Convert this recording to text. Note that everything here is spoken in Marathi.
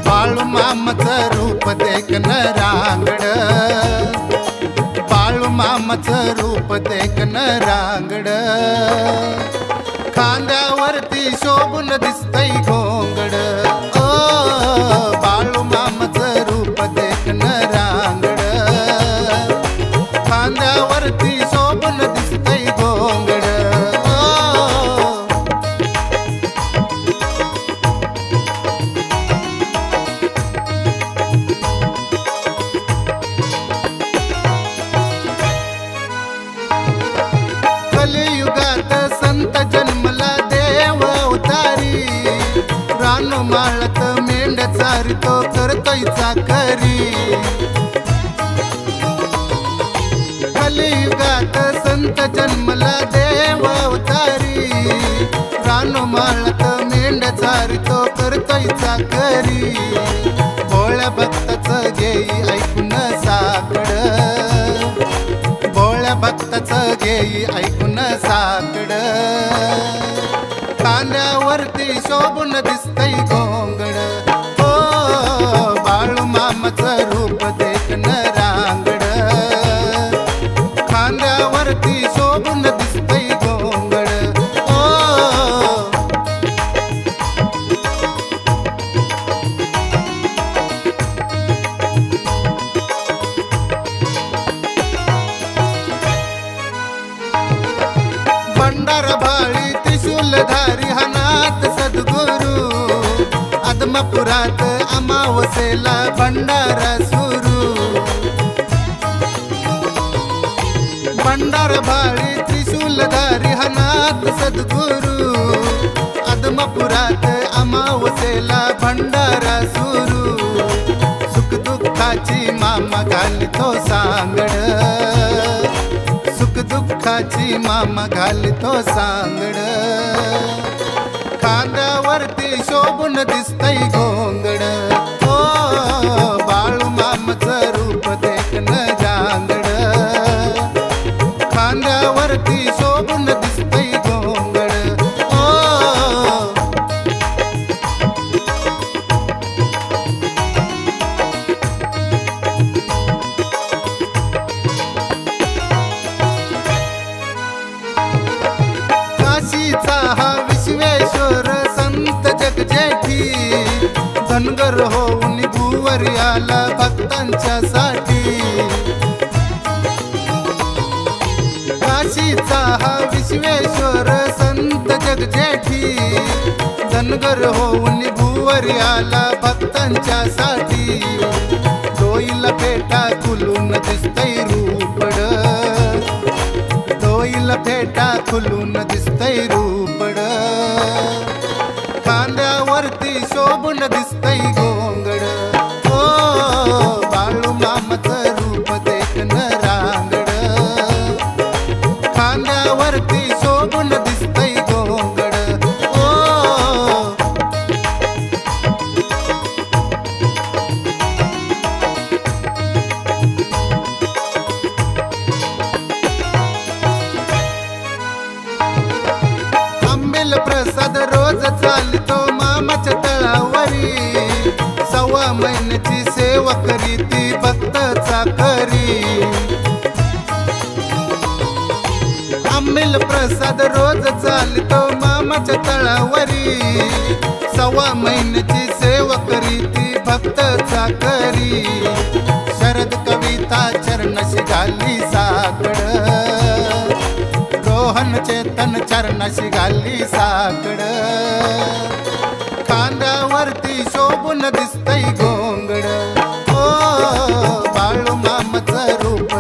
बाळूमामाचं रूप देखन रांगड, बाळूमामाचं रूप देखन रांगड, खांद्यावरती शोभून दिसतय घोंगड. ओ बाळूमामाचं रूप देखन रांगड, खांद्यावरती शोभून दिसतय घोंगड. कलियुगात संत जन्मला देव अवतारी, रानो माळत मेंढ्या चारितो करतोय चाकरी. कलियुगात संत जन्मला देव अवतारी, रानो माळत मेंढ्या चारितो करतोय चाकरी. भोळ्या भक्ताचं घेई ऐकून साकड, भोळ्या भक्ताचं घेई ऐकून साकड, कांद्यावरती शोभून दिसतय घोंगड. ओ बाळूमामाचं रूप देखन रांगड, खांद्यावरती शोभून दिसतय घोंगड. ओ भंडार भाळी त्रिशूलधारी हानात सद्गुरू, आदमापुरात अमावसेला भंडारा सुरू. भंडार भाळी त्रिशूलधारी हानात सद्गुरू, आदमापुरात अमावसेला भंडारा सुरू. सुख दुःखाची मामा घालितो सांगड, सुख दुःखाची मामा घालितो सांगड, खांद्यावरती शोभून दिसतय घोंगड. ओ बाळूमामाचं रूप देखन जांगड, खांद्यावरती शोभून दिसतय घोंगड. ओ काशीचा हा विश्वेश्वर संत जगजेठी, धनगर होऊन भूवर आला भक्तांच्या साठी. काशीचा हा विश्वेश्वर संत जगजेठी, धनगर होऊन भूवर आला भक्तांच्या साठी. डोईला फेटा खुलून दिसतय रूपड, डोईला फेटा खुलून दिसतय रूपड, खांद्यावरती शोभून दिसतय घोंगड. ओ बाळूमामाचं रूप देखन रांगड, खांद्यावरती शोभून दिसतय घोंगड. ओ आंबेल प्रसाद रोज चालतो मामाच्या तळावरी, सव्वा महिन्याची सेवा करी ती भक्त चाकरी. आंबेल प्रसाद रोज चालतो मामाच्या तळावरी, सव्वा महिन्याची सेवा करी ती भक्त चाकरी. शरद कविता चरणाशी घाली साकड, रोहन चेतन चरणाशी घाली साकड, खांद्यावरती शोभून दिसतय घोंगड. ओ बाळूमामाचं रूप